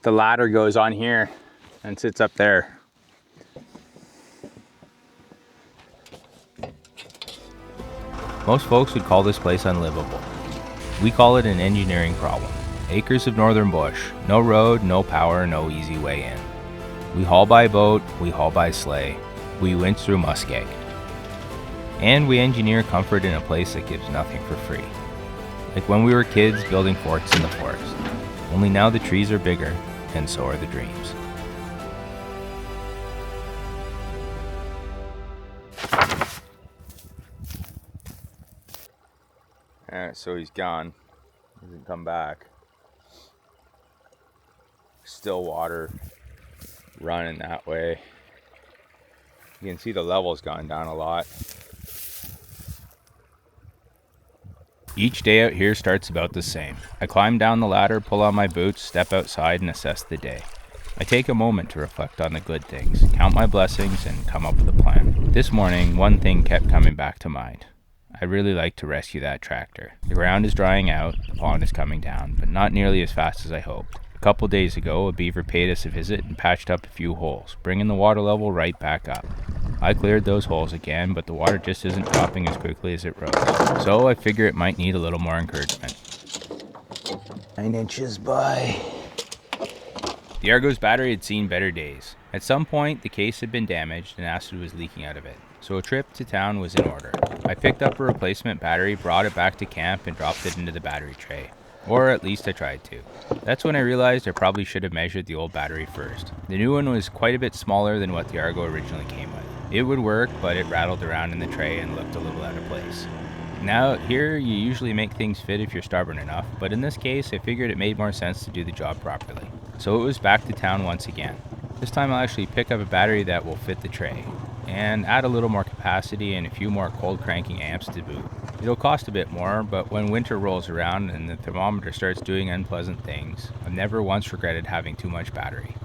the ladder goes on here and sits up there. Most folks would call this place unlivable. We call it an engineering problem. Acres of northern bush, no road, no power, no easy way in. We haul by boat, we haul by sleigh, we winch through muskeg. And we engineer comfort in a place that gives nothing for free. Like when we were kids building forts in the forest. Only now the trees are bigger, and so are the dreams. Alright, so he's gone. He doesn't come back. Still water running that way. You can see the level's gone down a lot. Each day out here starts about the same. I climb down the ladder, pull on my boots, step outside, and assess the day. I take a moment to reflect on the good things, count my blessings, and come up with a plan. This morning, one thing kept coming back to mind. I'd really like to rescue that tractor. The ground is drying out, the pond is coming down, but not nearly as fast as I hoped. A couple days ago, a beaver paid us a visit and patched up a few holes, bringing the water level right back up. I cleared those holes again, but the water just isn't dropping as quickly as it rose. So I figure it might need a little more encouragement. 9 inches by... The Argo's battery had seen better days. At some point, the case had been damaged and acid was leaking out of it, so a trip to town was in order. I picked up a replacement battery, brought it back to camp, and dropped it into the battery tray. Or at least I tried to. That's when I realized I probably should have measured the old battery first. The new one was quite a bit smaller than what the Argo originally came with. It would work, but it rattled around in the tray and looked a little out of place. Now, here you usually make things fit if you're stubborn enough, but in this case I figured it made more sense to do the job properly. So it was back to town once again. This time I'll actually pick up a battery that will fit the tray, and add a little more capacity and a few more cold cranking amps to boot. It'll cost a bit more, but when winter rolls around and the thermometer starts doing unpleasant things, I've never once regretted having too much battery.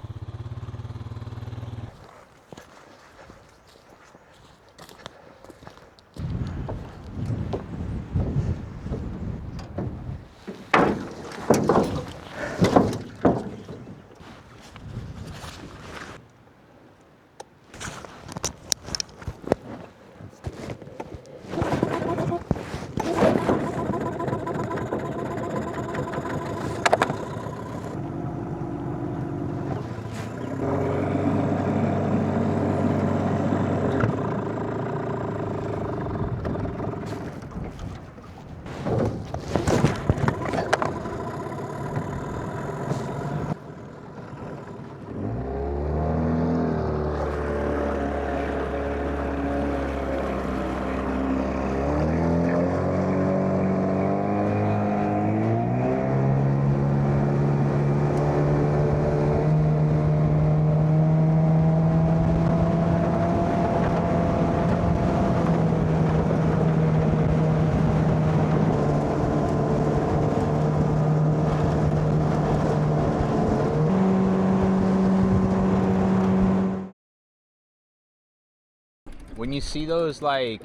When you see those like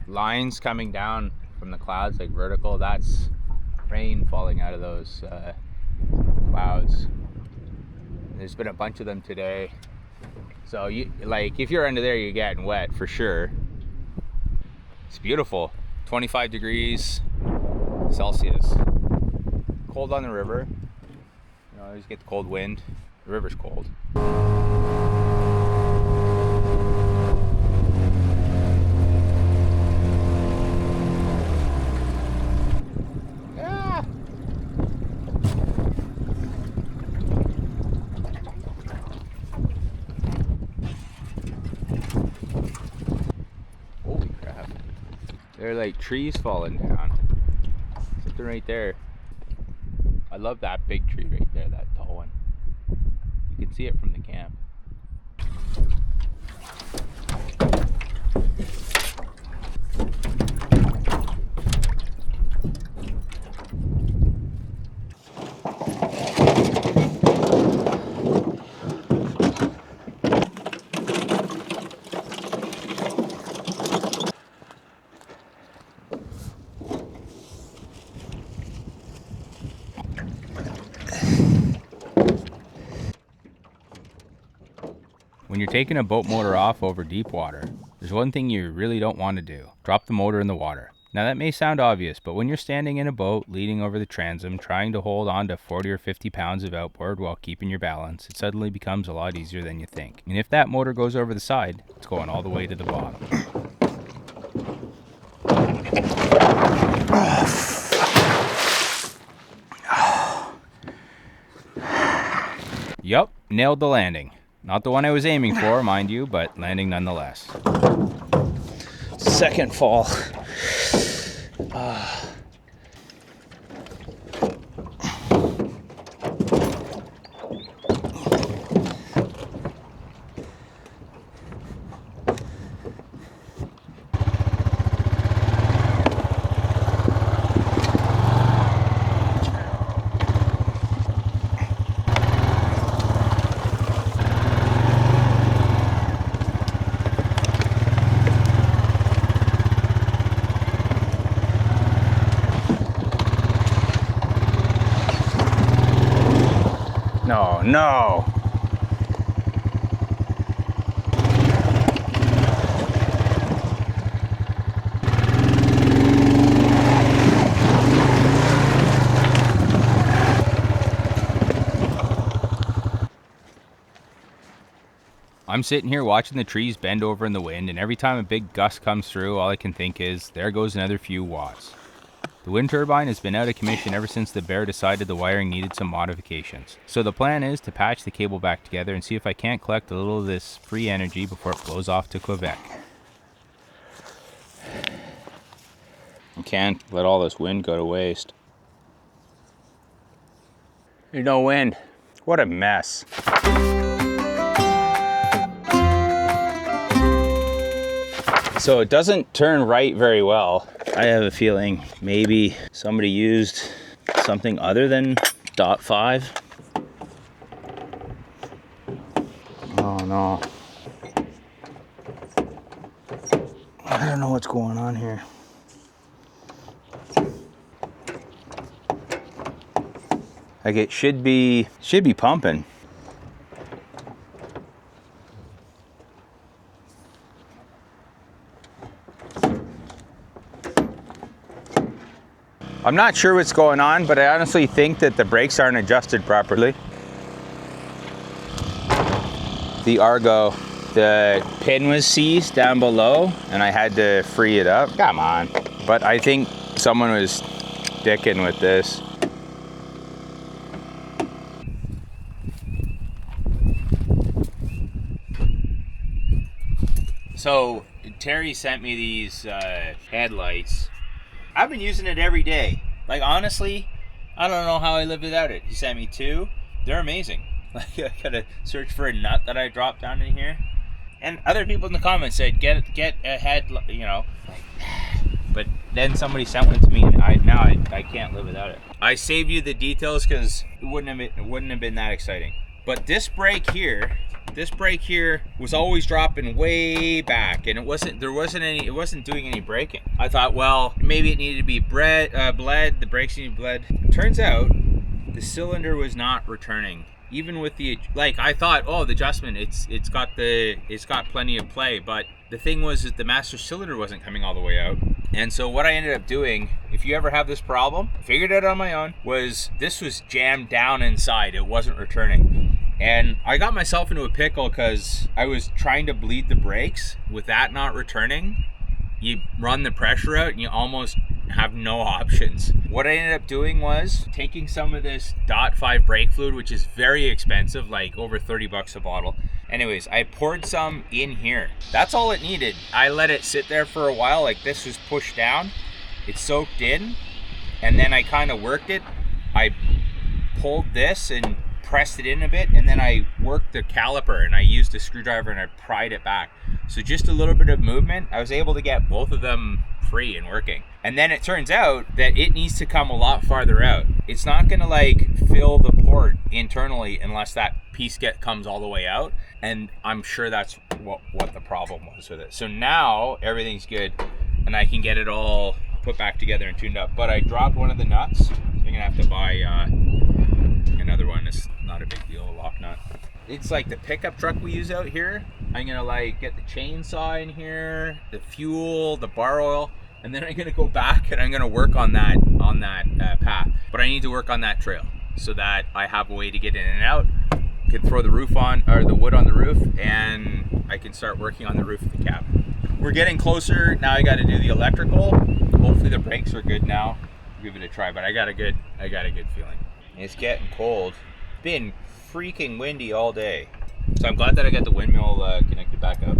lines coming down from the clouds, like vertical, that's rain falling out of those clouds. There's been a bunch of them today. So you like, if you're under there, you're getting wet for sure. It's beautiful. 25 degrees Celsius. Cold on the river. You always get the cold wind. The river's cold. Holy crap. They're like trees falling down. Something right there. I love that big tree right there, that tall one. You can see it from the camp. When you're taking a boat motor off over deep water, there's one thing you really don't want to do. Drop the motor in the water. Now that may sound obvious, but when you're standing in a boat leaning over the transom trying to hold on to 40 or 50 pounds of outboard while keeping your balance, it suddenly becomes a lot easier than you think. And if that motor goes over the side, it's going all the way to the bottom. Yup, nailed the landing. Not the one I was aiming for, mind you, but landing nonetheless. Second fall. No. I'm sitting here watching the trees bend over in the wind, and every time a big gust comes through, all I can think is, there goes another few watts. The wind turbine has been out of commission ever since the bear decided the wiring needed some modifications. So the plan is to patch the cable back together and see if I can't collect a little of this free energy before it blows off to Quebec. I can't let all this wind go to waste. There's no wind. What a mess. So it doesn't turn right very well. I have a feeling maybe somebody used something other than .5. Oh no. I don't know what's going on here. Like it should be pumping. I'm not sure what's going on, but I honestly think that the brakes aren't adjusted properly. The Argo, the pin was seized down below and I had to free it up. Come on. But I think someone was dicking with this. So Terry sent me these headlights. I've been using it every day. Like honestly, I don't know how I live without it. He sent me 2. They're amazing. Like I gotta search for a nut that I dropped down in here. And other people in the comments said get a head, you know. But then somebody sent one to me, and I can't live without it. I saved you the details because it wouldn't have been that exciting. But this brake here was always dropping way back, and it wasn't doing any braking. I thought, well, maybe it needed to be bled, the brakes needed bled. Turns out the cylinder was not returning. Even with the, like, I thought, oh, the adjustment, it's got plenty of play, but the thing was that the master cylinder wasn't coming all the way out. And so what I ended up doing, if you ever have this problem, figured it out on my own, was this was jammed down inside. It wasn't returning. And I got myself into a pickle because I was trying to bleed the brakes. With that not returning, you run the pressure out and you almost have no options. What I ended up doing was taking some of this .5 brake fluid, which is very expensive, like over 30 bucks a bottle. Anyways, I poured some in here. That's all it needed. I let it sit there for a while, like this was pushed down. It soaked in, and then I kind of worked it. I pulled this and pressed it in a bit, and then I worked the caliper and I used a screwdriver and I pried it back. So just a little bit of movement, I was able to get both of them free and working. And then it turns out that it needs to come a lot farther out. It's not gonna like fill the port internally unless that piece comes all the way out. And I'm sure that's what the problem was with it. So now everything's good and I can get it all put back together and tuned up. But I dropped one of the nuts, so I'm gonna have to buy another one. It's not a a big deal, a lock nut. It's like the pickup truck we use out here. I'm gonna like get the chainsaw in here, the fuel, the bar oil, and then I'm gonna go back and I'm gonna work on that path. But I need to work on that trail so that I have a way to get in and out. Can throw the roof on, or the wood on the roof, and I can start working on the roof of the cab. We're getting closer. Now I got to do the electrical. Hopefully the brakes are good now. Give it a try, but I got a good feeling. It's getting cold. It's been freaking windy all day. So I'm glad that I got the windmill connected back up.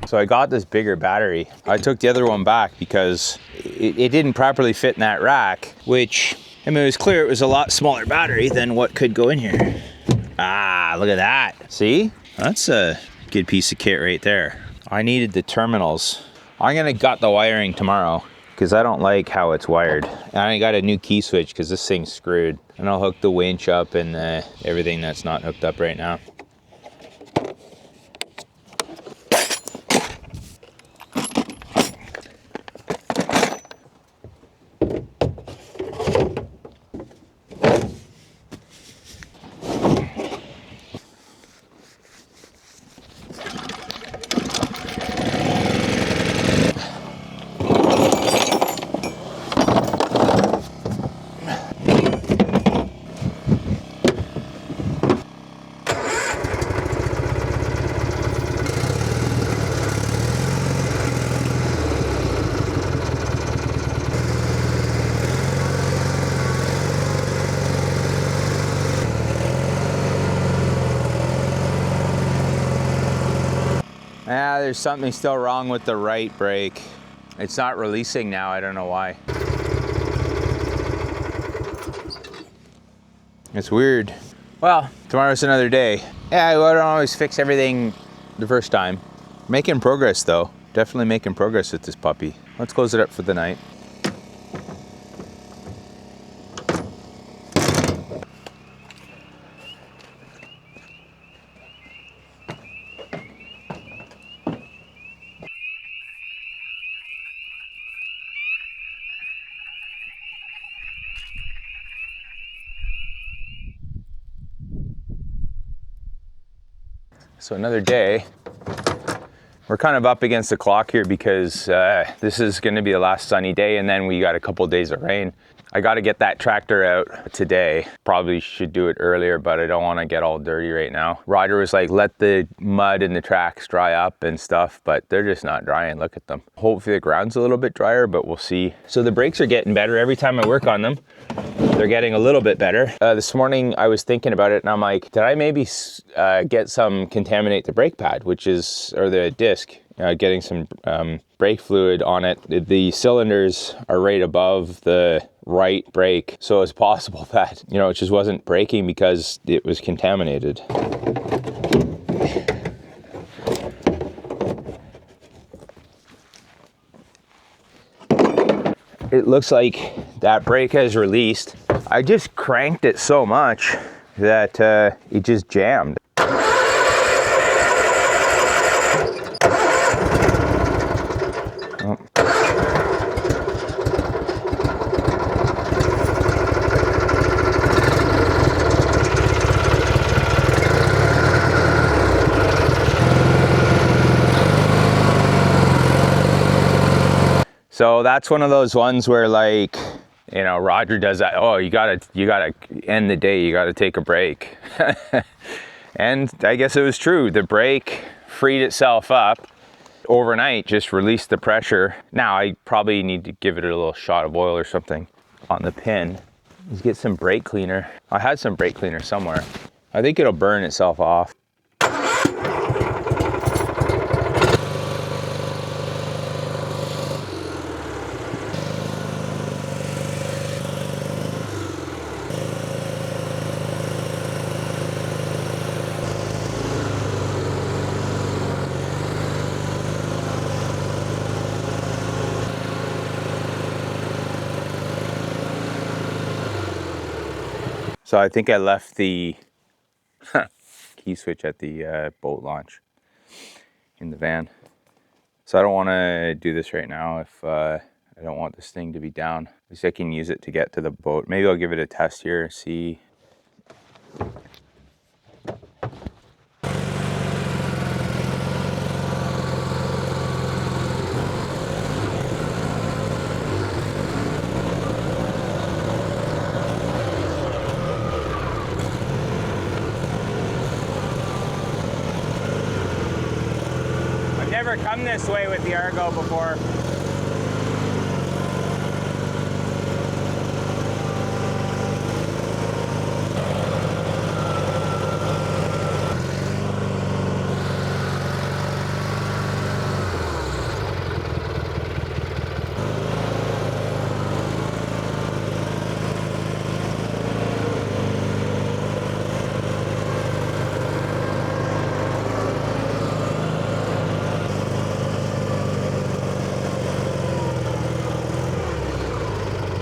So I got this bigger battery. I took the other one back because it didn't properly fit in that rack, which, I mean, it was clear it was a lot smaller battery than what could go in here. Ah, look at that. See? That's a good piece of kit right there. I needed the terminals. I'm gonna gut the wiring tomorrow because I don't like how it's wired. And I got a new key switch because this thing's screwed. And I'll hook the winch up and everything that's not hooked up right now. Ah, there's something still wrong with the right brake. It's not releasing now, I don't know why. It's weird. Well, tomorrow's another day. Yeah, I don't always fix everything the first time. Making progress though. Definitely making progress with this puppy. Let's close it up for the night. So another day. We're kind of up against the clock here because this is going to be the last sunny day, and then we got a couple days of rain. I got to get that tractor out today. Probably should do it earlier, but I don't want to get all dirty right now. Ryder was like, let the mud in the tracks dry up and stuff, but they're just not drying. Look at them. Hopefully the ground's a little bit drier, but we'll see. So the brakes are getting better every time I work on them. They're getting a little bit better. This morning I was thinking about it and I'm like, did I maybe get some contaminate the brake pad, which is, or the disc, getting some brake fluid on it. The cylinders are right above the right brake. So it's possible that, you know, it just wasn't braking because it was contaminated. It looks like that brake has released. I just cranked it so much that it just jammed. Oh. So that's one of those ones where, like, you know, Roger does that. Oh, you gotta end the day. You gotta take a break. And I guess it was true. The brake freed itself up overnight, just released the pressure. Now I probably need to give it a little shot of oil or something on the pin. Let's get some brake cleaner. I had some brake cleaner somewhere. I think it'll burn itself off. So I think I left the key switch at the boat launch in the van. So I don't want to do this right now. If I I don't want this thing to be down. At least I can use it to get to the boat. Maybe I'll give it a test here, see. I've never come this way with the Argo before.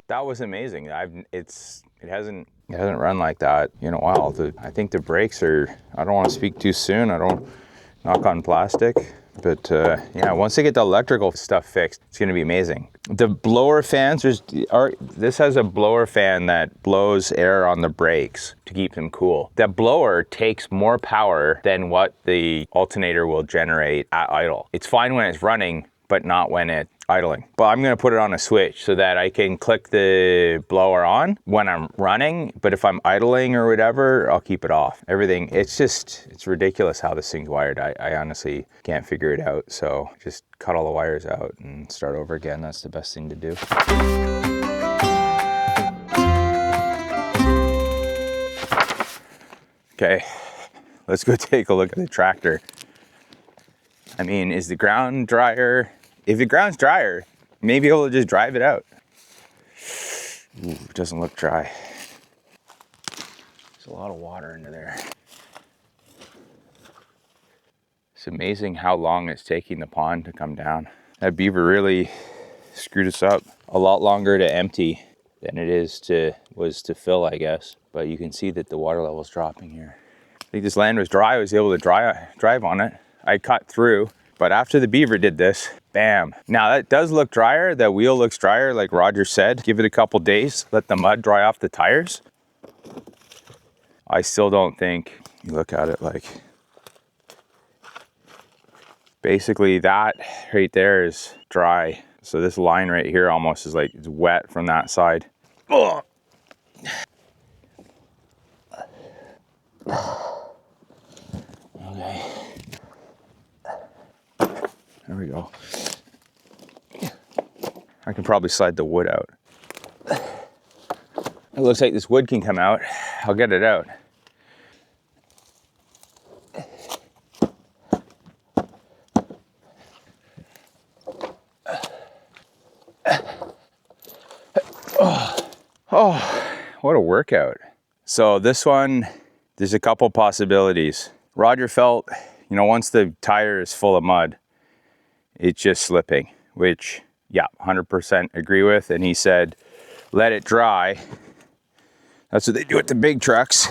That was amazing. It hasn't run like that in a while. I think the brakes are, I don't want to speak too soon. I don't knock on plastic, but yeah, once they get the electrical stuff fixed, it's going to be amazing. The blower fans, this has a blower fan that blows air on the brakes to keep them cool. That blower takes more power than what the alternator will generate at idle. It's fine when it's running, but not when it's idling. But I'm gonna put it on a switch so that I can click the blower on when I'm running, but if I'm idling or whatever, I'll keep it off. Everything, it's ridiculous how this thing's wired. I honestly can't figure it out. So just cut all the wires out and start over again. That's the best thing to do. Okay, let's go take a look at the tractor. I mean, is the ground drier? If the ground's drier, maybe we'll just drive it out. Ooh, it doesn't look dry. There's a lot of water into there. It's amazing how long it's taking the pond to come down. That beaver really screwed us up. A lot longer to empty than it was to fill, I guess. But you can see that the water level's dropping here. I think this land was dry. I was able to drive on it. I cut through. But after the beaver did this, bam. Now that does look drier. That wheel looks drier, like Roger said. Give it a couple days, let the mud dry off the tires. I still don't think, you look at it like, basically that right there is dry. So this line right here almost is like, it's wet from that side. Ugh. Okay. There we go. I can probably slide the wood out. It looks like this wood can come out. I'll get it out. Oh, what a workout. So this one, there's a couple possibilities. Roger felt, once the tire is full of mud, it's just slipping, which, yeah, 100% agree with. And he said, let it dry. That's what they do with the big trucks.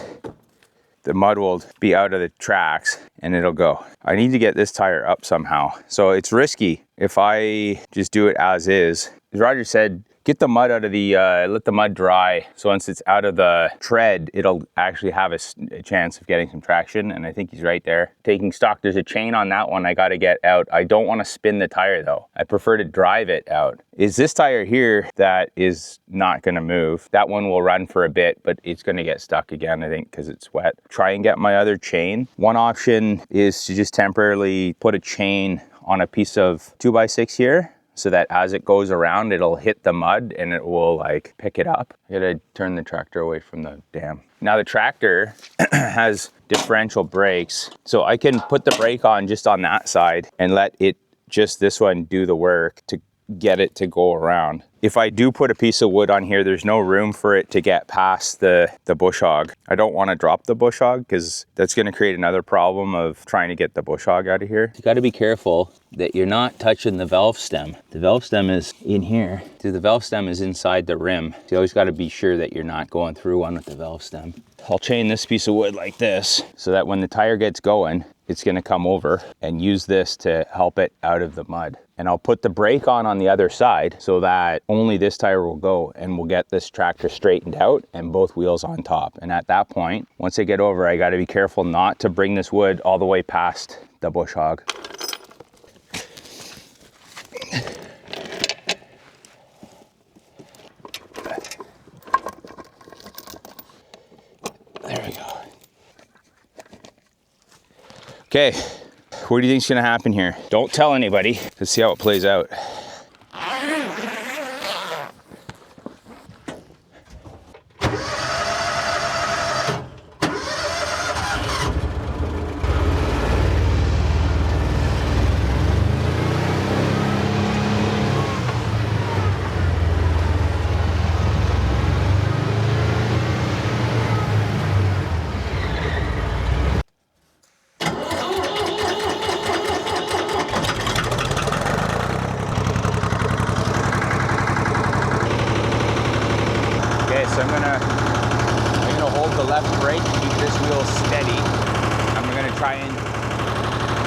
The mud will be out of the tracks and it'll go. I need to get this tire up somehow. So it's risky if I just do it as is. As Roger said, get the mud out of the, let the mud dry. So once it's out of the tread, it'll actually have a chance of getting some traction. And I think he's right there. Taking stock, there's a chain on that one I got to get out. I don't want to spin the tire though. I prefer to drive it out. Is this tire here that is not going to move. That one will run for a bit, but it's going to get stuck again, I think, because it's wet. Try and get my other chain. One option is to just temporarily put a chain on a piece of 2x6 here, so that as it goes around, it'll hit the mud and it will like pick it up. I gotta turn the tractor away from the dam. Now the tractor has differential brakes, so I can put the brake on just on that side and let it, just this one, do the work to get it to go around. if I do put a piece of wood on here, there's no room for it to get past the bush hog. I don't want to drop the bush hog because that's going to create another problem of trying to get the bush hog out of here. You got to be careful that you're not touching the valve stem. The valve stem is in here. The valve stem is inside the rim. So you always got to be sure that you're not going through one with the valve stem. I'll chain this piece of wood like this so that when the tire gets going, it's going to come over, and use this to help it out of the mud. And I'll put the brake on the other side so that only this tire will go, and we'll get this tractor straightened out and both wheels on top. And at that point, once I get over, I got to be careful not to bring this wood all the way past the bush hog. There we go. Okay, what do you think's gonna happen here? Don't tell anybody. Let's see how it plays out. So I'm gonna hold the left brake, keep this wheel steady. I'm gonna try and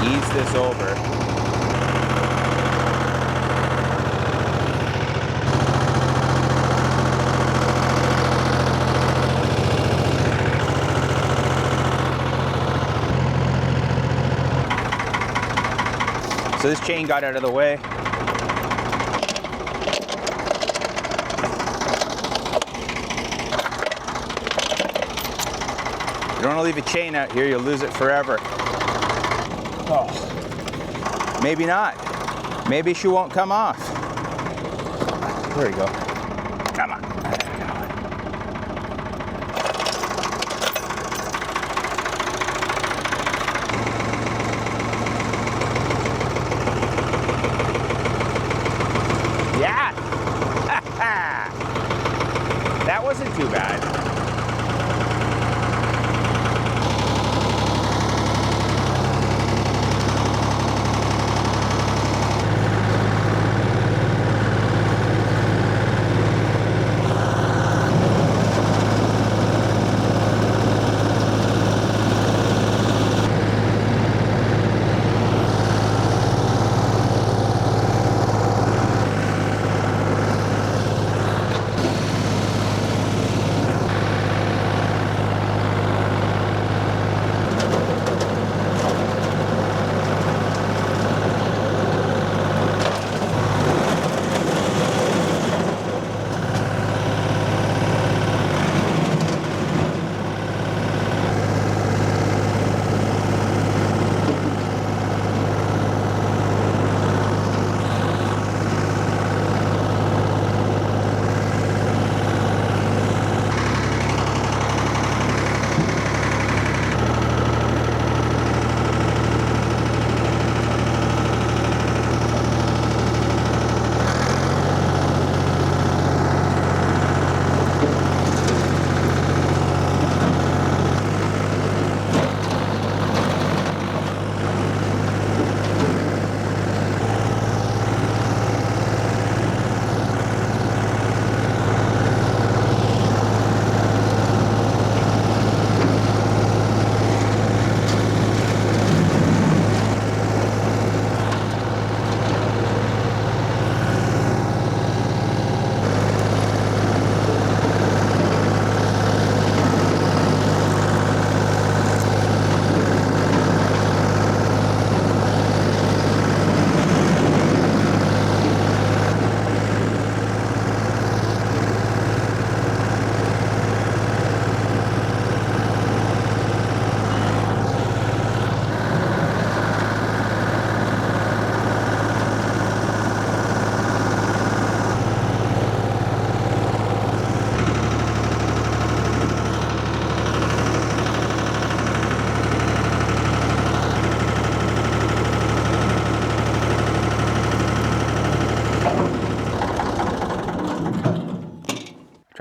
ease this over. So this chain got out of the way. You don't want to leave a chain out here, you'll lose it forever. Oh, maybe not. Maybe she won't come off. There we go. Come on. Yeah! That wasn't too bad.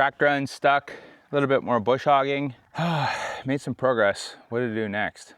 tractor unstuck, a little bit more bush hogging. Made some progress. What to do next?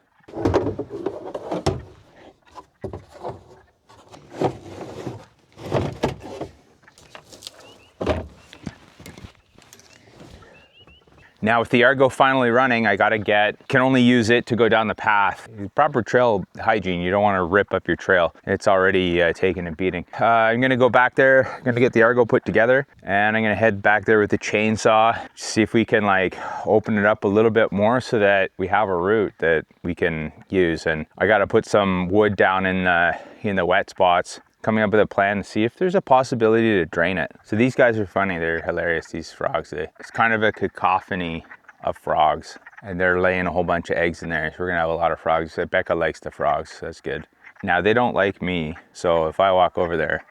Now with the Argo finally running, I gotta can only use it to go down the path. Proper trail hygiene, you don't wanna rip up your trail. It's already taken a beating. I'm gonna go back there, I'm gonna get the Argo put together, and I'm gonna head back there with the chainsaw, see if we can like open it up a little bit more so that we have a route that we can use. And I gotta put some wood down in the wet spots. Coming up with a plan to see if there's a possibility to drain it. So these guys are funny, they're hilarious, these frogs. It's kind of a cacophony of frogs, and they're laying a whole bunch of eggs in there. So we're gonna have a lot of frogs. Becca likes the frogs, so that's good. Now they don't like me, so if I walk over there,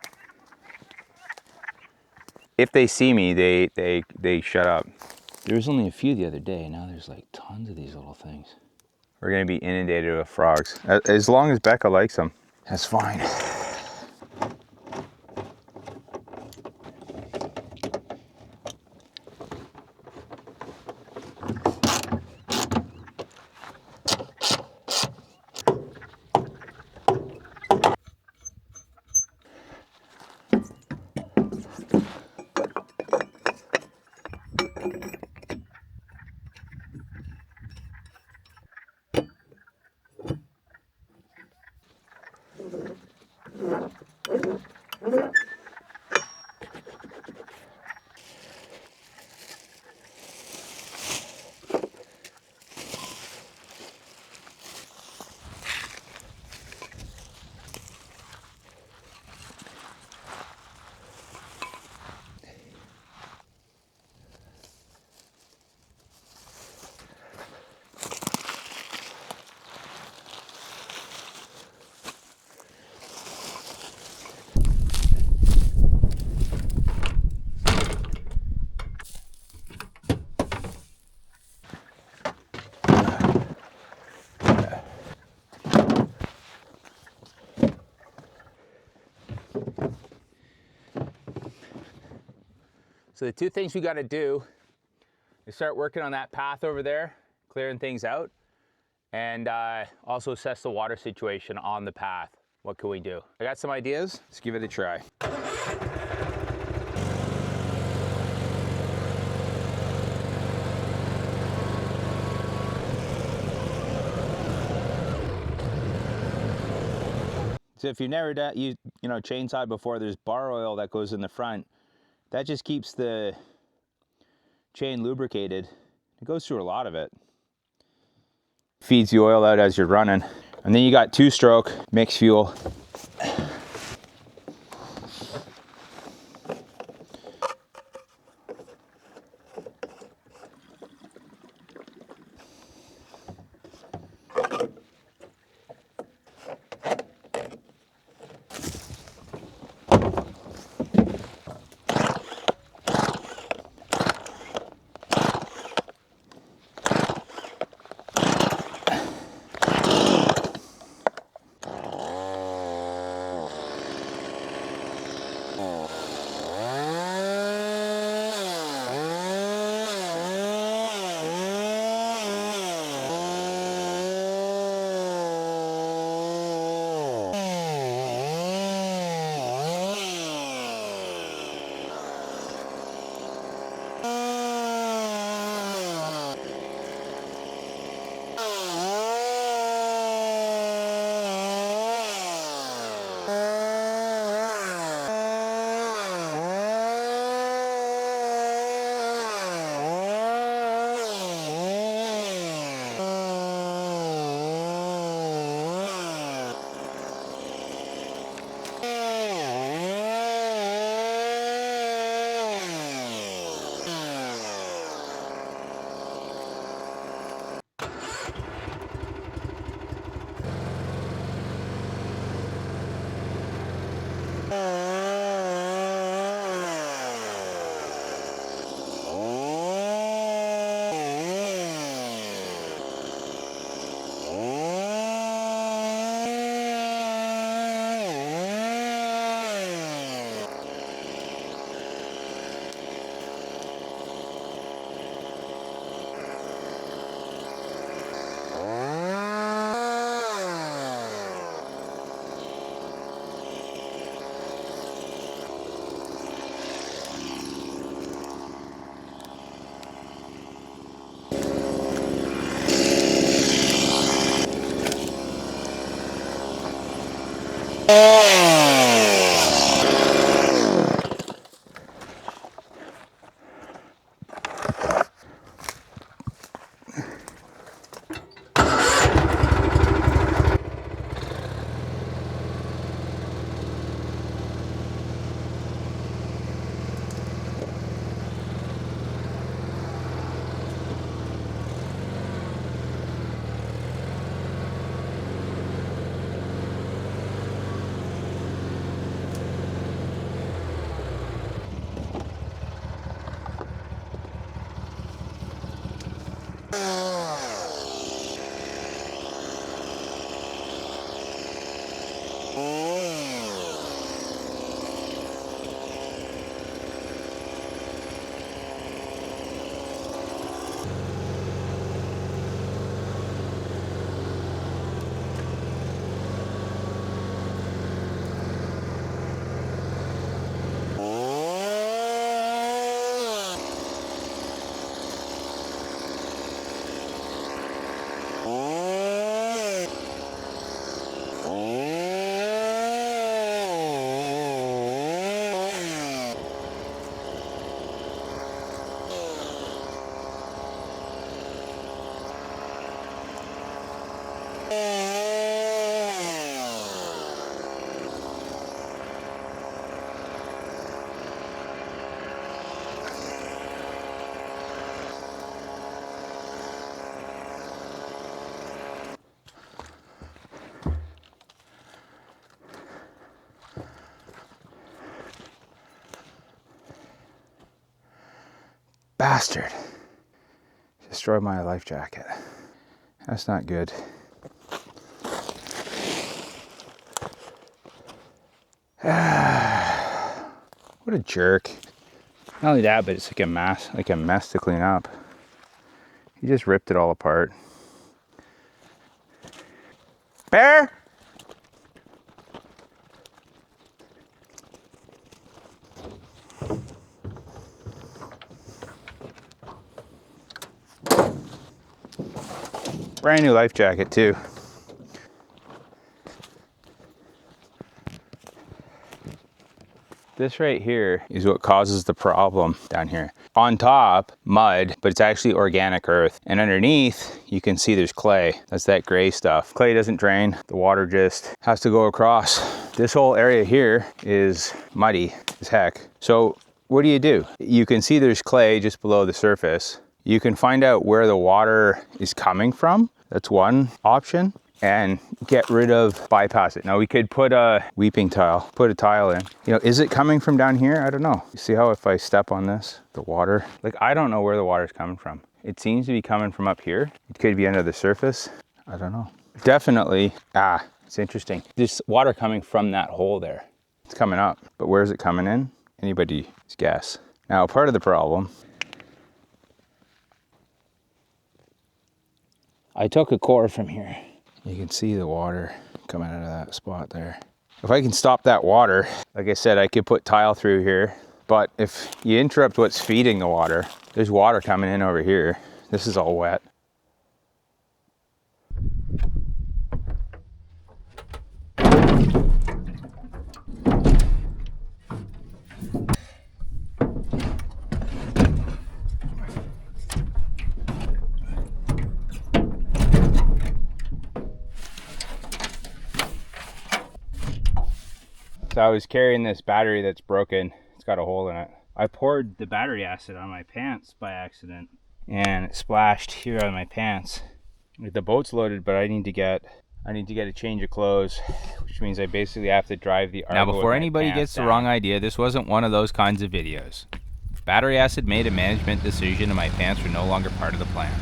if they see me, they shut up. There was only a few the other day, now there's like tons of these little things. We're gonna be inundated with frogs. As long as Becca likes them, that's fine. So the two things we got to do is start working on that path over there, clearing things out, and also assess the water situation on the path. What can we do? I got some ideas. Let's give it a try. So if you've never done, you know, chainsawed before, there's bar oil that goes in the front. That just keeps the chain lubricated. It goes through a lot of it. Feeds the oil out as you're running. And then you got 2-stroke mixed fuel. Bastard. Destroyed my life jacket. That's not good. What a jerk. Not only that, but it's like a mess to clean up. He just ripped it all apart. Bear! Brand new life jacket too. This right here is what causes the problem down here. On top, mud, but it's actually organic earth. And underneath, you can see there's clay. That's that gray stuff. Clay doesn't drain. The water just has to go across. This whole area here is muddy as heck. So what do? You can see there's clay just below the surface. You can find out where the water is coming from. That's one option. And bypass it. Now we could put a weeping tile, put a tile in. You know, is it coming from down here? I don't know. You see how if I step on this, the water, like I don't know where the water's coming from. It seems to be coming from up here. It could be under the surface. I don't know. Definitely, it's interesting. There's water coming from that hole there. It's coming up, but where's it coming in? Anybody's guess. Now, part of the problem, I took a core from here. You can see the water coming out of that spot there. If I can stop that water, like I said, I could put tile through here. But if you interrupt what's feeding the water, there's water coming in over here. This is all wet. So I was carrying this battery that's broken. It's got a hole in it. I poured the battery acid on my pants by accident and it splashed here on my pants. The boat's loaded, but I need to get a change of clothes, which means I basically have to drive the Argo. Now, before anybody gets the wrong idea, this wasn't one of those kinds of videos. Battery acid made a management decision and my pants were no longer part of the plan.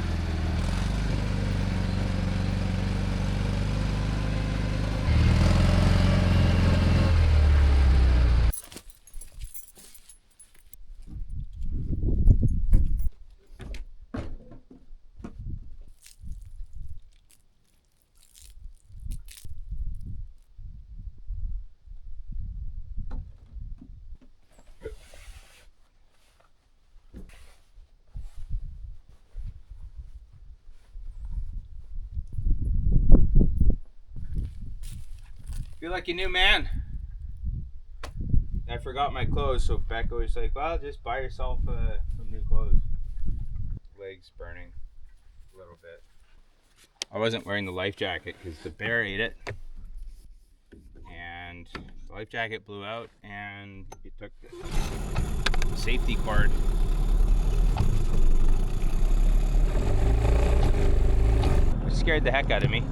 Feel like a new man. I forgot my clothes, so Becca was like, well, just buy yourself some new clothes. Legs burning a little bit. I wasn't wearing the life jacket because the bear ate it. And the life jacket blew out and it took the safety cord. It scared the heck out of me.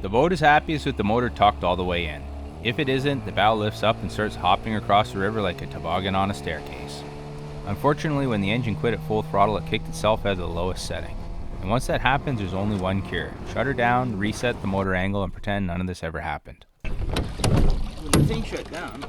The boat is happiest with the motor tucked all the way in. If it isn't, the bow lifts up and starts hopping across the river like a toboggan on a staircase. Unfortunately, when the engine quit at full throttle, it kicked itself at the lowest setting. And once that happens, there's only one cure. Shut her down, reset the motor angle, and pretend none of this ever happened. When the thing shut down,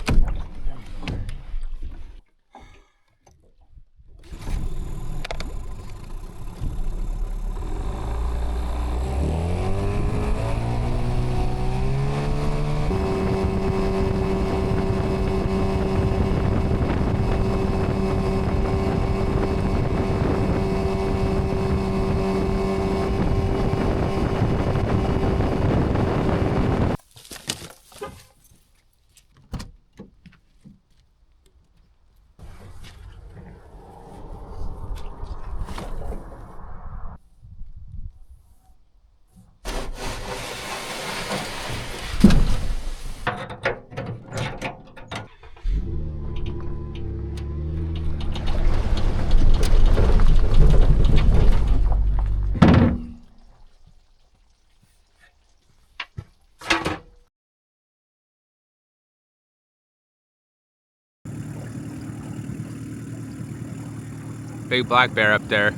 Big black bear up there.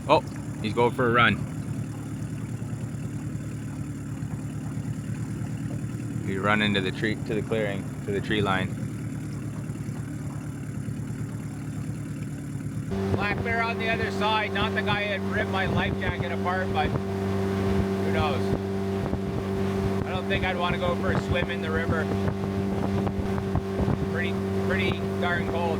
Oh, he's going for a run. He run into the tree, to the clearing, to the tree line. Black bear on the other side, not the guy that ripped my life jacket apart, but who knows? I don't think I'd want to go for a swim in the river. Pretty darn cold.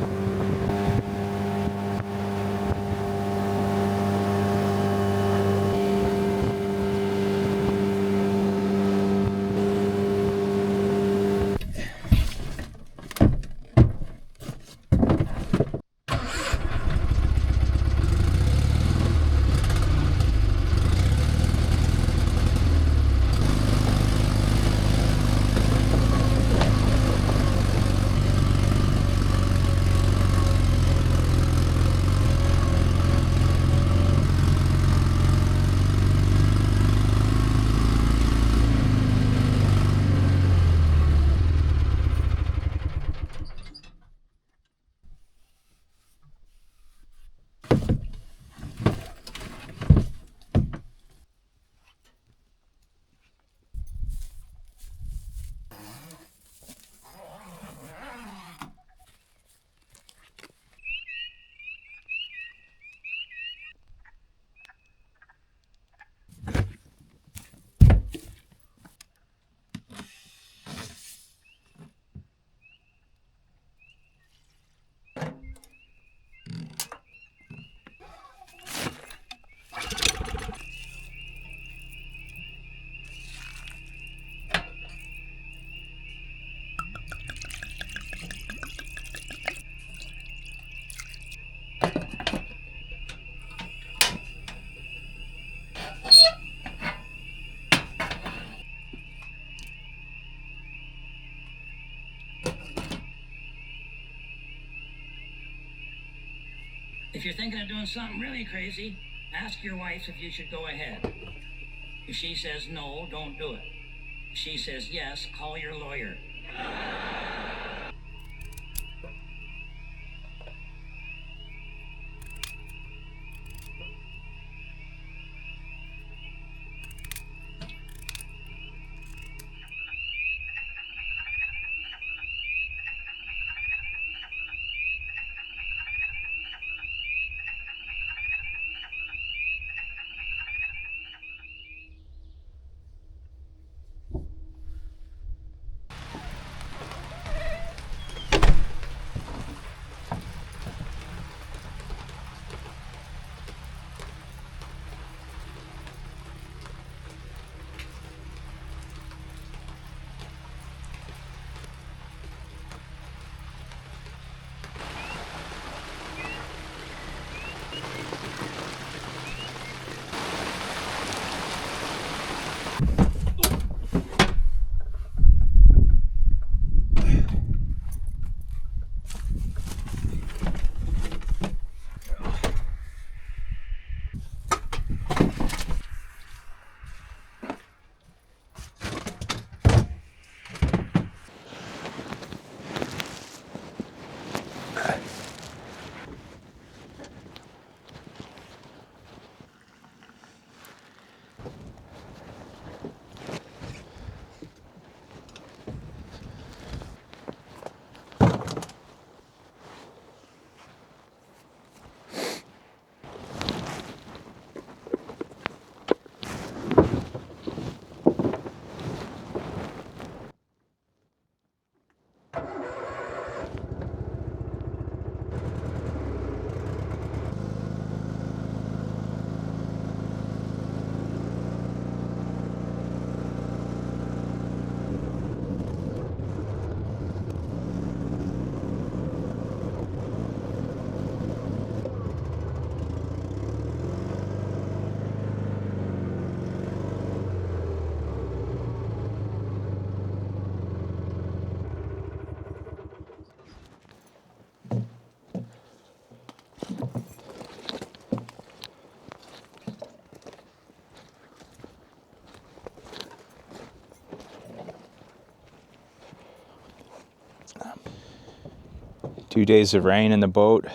If you're thinking of doing something really crazy, ask your wife if you should go ahead. If she says no, don't do it. If she says yes, call your lawyer. 2 days of rain in the boat.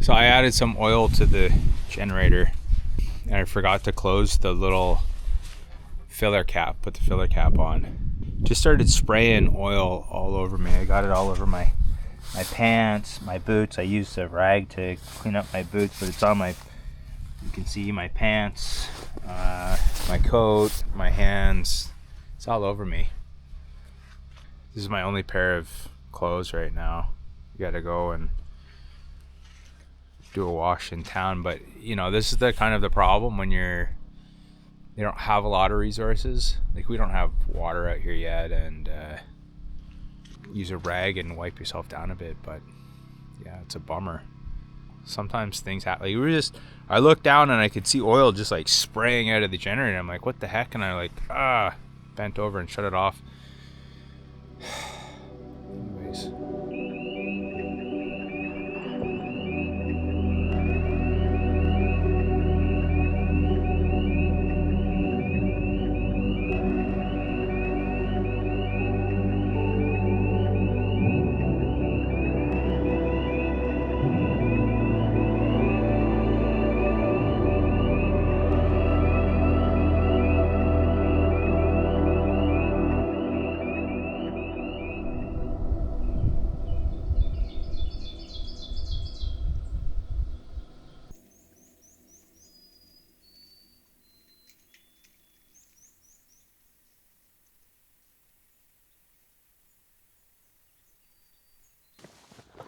So I added some oil to the generator and I forgot to close the little filler cap, put the filler cap on. Just started spraying oil all over me. I got it all over my pants, my boots. I used a rag to clean up my boots, but it's on my, you can see my pants, my coat, my hands. It's all over me. This is my only pair of clothes right now. You gotta go and do a wash in town, but you know, this is the kind of the problem when you don't have a lot of resources. Like, we don't have water out here yet, and use a rag and wipe yourself down a bit, but yeah, it's a bummer. Sometimes things happen. Like, I looked down and I could see oil just like spraying out of the generator. I'm like, what the heck? And I bent over and shut it off. Anyways.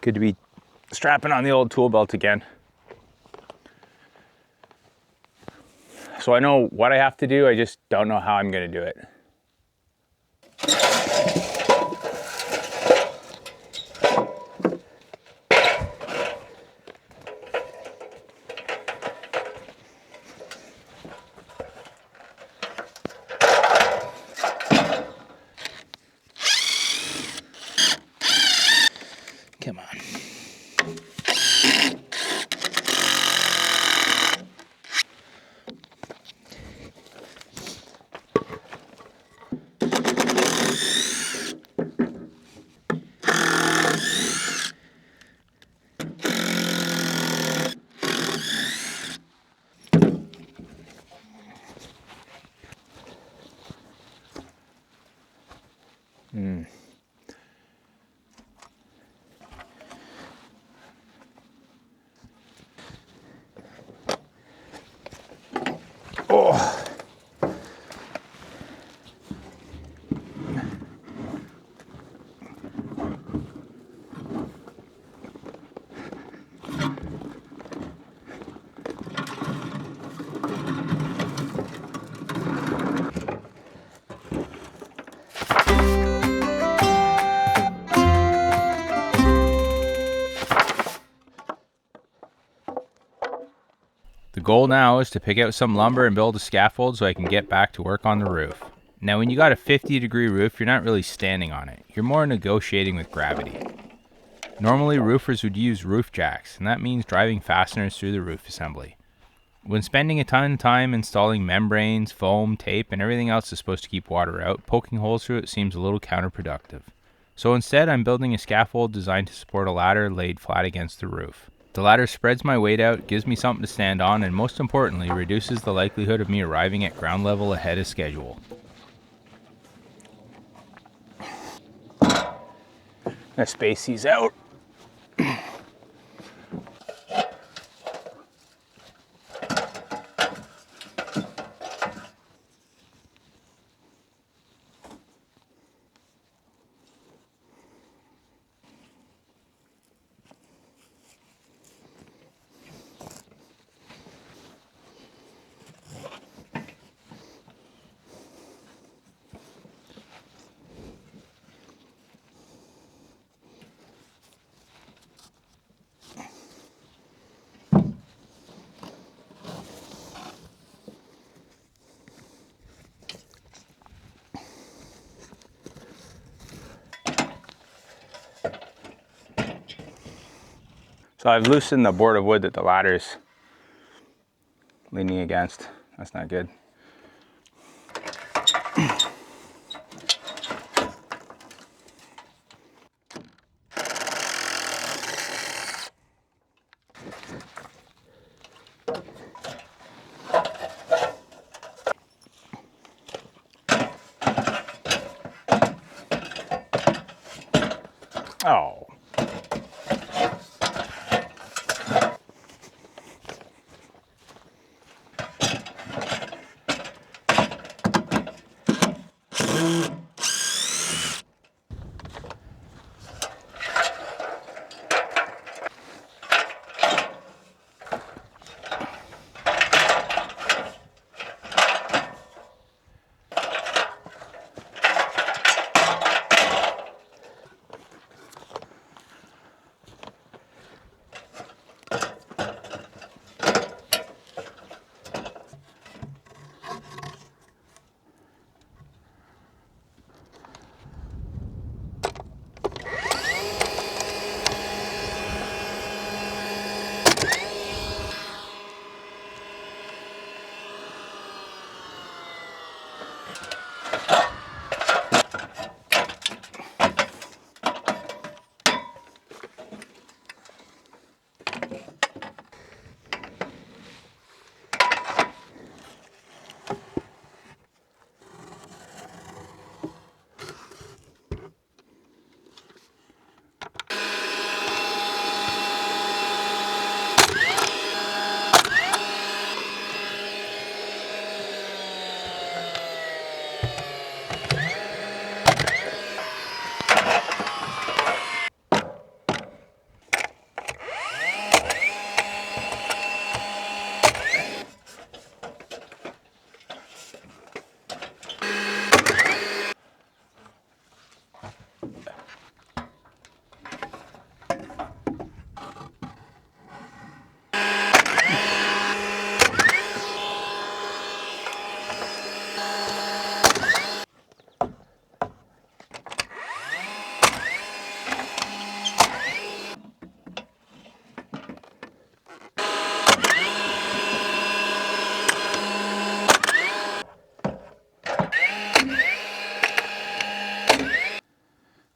Good to be strapping on the old tool belt again. So I know what I have to do, I just don't know how I'm gonna do it. Come on. goal now is to pick out some lumber and build a scaffold so I can get back to work on the roof. Now when you got a 50-degree roof, you're not really standing on it. You're more negotiating with gravity. Normally roofers would use roof jacks, and that means driving fasteners through the roof assembly. When spending a ton of time installing membranes, foam, tape, and everything else that's supposed to keep water out, poking holes through it seems a little counterproductive. So instead, I'm building a scaffold designed to support a ladder laid flat against the roof. The ladder spreads my weight out, gives me something to stand on, and most importantly, reduces the likelihood of me arriving at ground level ahead of schedule. Gonna space these out. So I've loosened the board of wood that the ladder's leaning against. That's not good. Oh.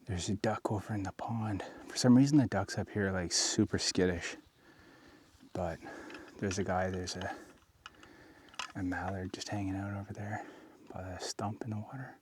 There's a duck over in the pond. For some reason the ducks up here are like super skittish. But there's a mallard just hanging out over there by a stump in the water.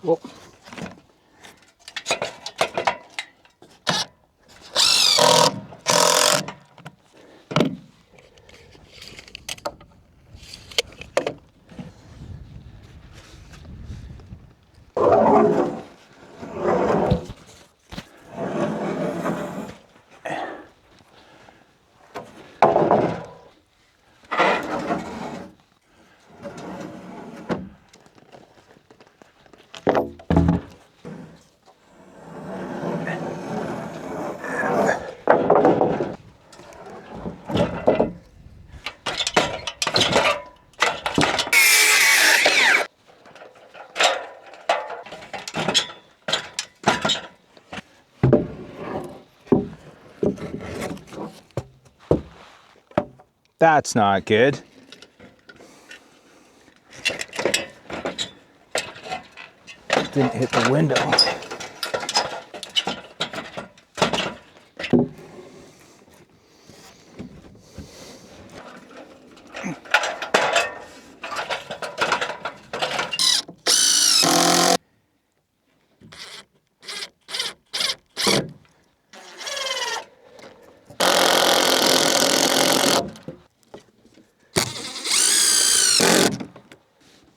Whoa. That's not good. Didn't hit the window.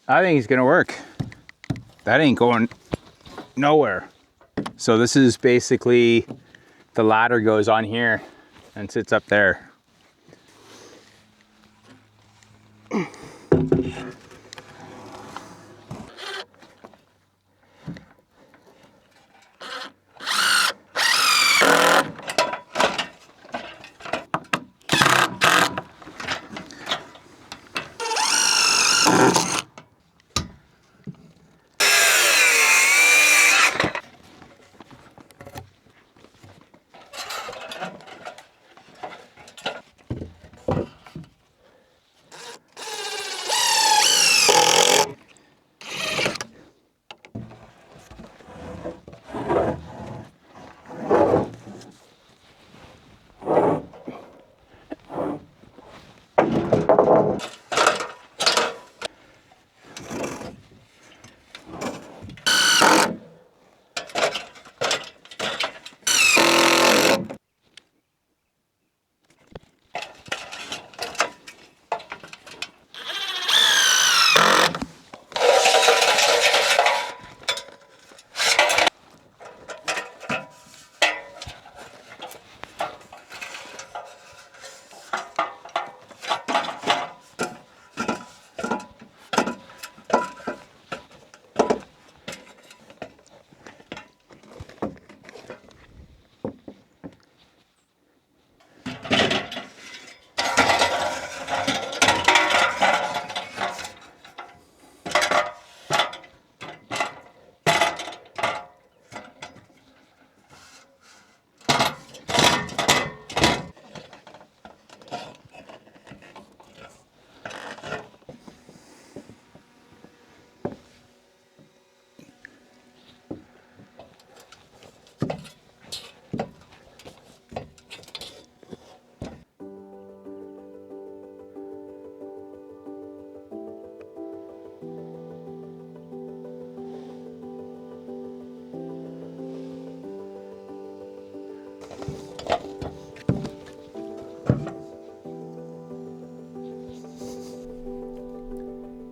I think he's gonna work. That ain't going nowhere. So this is basically, the ladder goes on here and sits up there.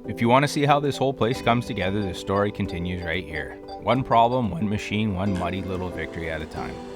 If you want to see how this whole place comes together, the story continues right here. One problem, one machine, one muddy little victory at a time.